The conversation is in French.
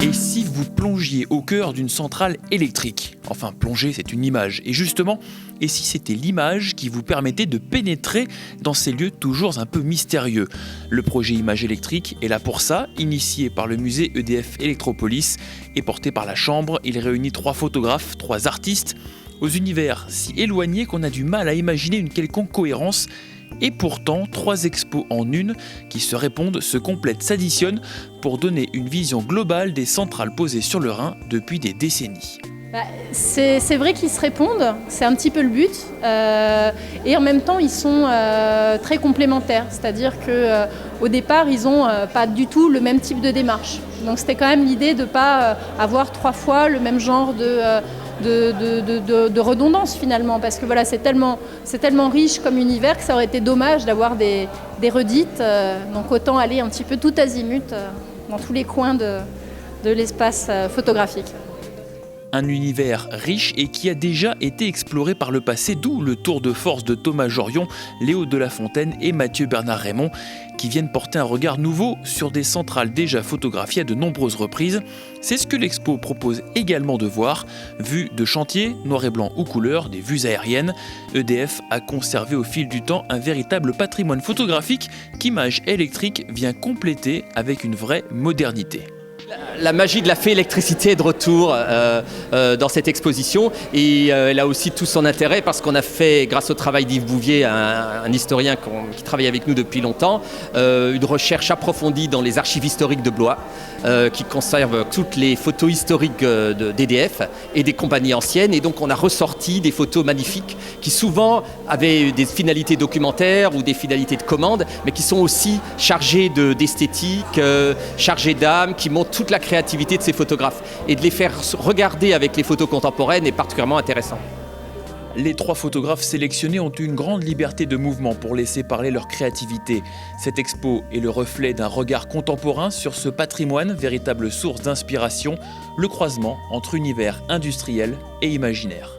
Et si vous plongiez au cœur d'une centrale électrique? Enfin, plonger, c'est une image. Et justement, et si c'était l'image qui vous permettait de pénétrer dans ces lieux toujours un peu mystérieux? Le projet Image électrique est là pour ça, initié par le musée EDF Electropolis et porté par la Chambre. Il réunit 3 photographes, 3 artistes, aux univers si éloignés qu'on a du mal à imaginer une quelconque cohérence. Et pourtant, 3 expos en une qui se répondent, se complètent, s'additionnent pour donner une vision globale des centrales posées sur le Rhin depuis des décennies. C'est vrai qu'ils se répondent, c'est un petit peu le but, et en même temps ils sont très complémentaires, c'est-à-dire qu'au départ ils n'ont pas du tout le même type de démarche. Donc c'était quand même l'idée de ne pas avoir 3 fois le même genre de redondance finalement, parce que voilà, c'est tellement riche comme univers que ça aurait été dommage d'avoir des redites, donc autant aller un petit peu tout azimut dans tous les coins de l'espace photographique. Un univers riche et qui a déjà été exploré par le passé, d'où le tour de force de Thomas Jorion, Léo Delafontaine et Mathieu Bernard Raymond, qui viennent porter un regard nouveau sur des centrales déjà photographiées à de nombreuses reprises. C'est ce que l'expo propose également de voir. Vues de chantier, noir et blanc ou couleur, des vues aériennes. EDF a conservé au fil du temps un véritable patrimoine photographique qu'Image électrique vient compléter avec une vraie modernité. La magie de la fée électricité est de retour dans cette exposition et elle a aussi tout son intérêt parce qu'on a fait, grâce au travail d'Yves Bouvier, un historien qui travaille avec nous depuis longtemps, une recherche approfondie dans les archives historiques de Blois qui conserve toutes les photos historiques d'EDF et des compagnies anciennes, et donc on a ressorti des photos magnifiques qui souvent avaient des finalités documentaires ou des finalités de commande, mais qui sont aussi chargées d'esthétique, chargées d'âme, qui montrent toute la créativité de ces photographes, et de les faire regarder avec les photos contemporaines est particulièrement intéressant. Les 3 photographes sélectionnés ont eu une grande liberté de mouvement pour laisser parler leur créativité. Cette expo est le reflet d'un regard contemporain sur ce patrimoine, véritable source d'inspiration, le croisement entre univers industriel et imaginaire.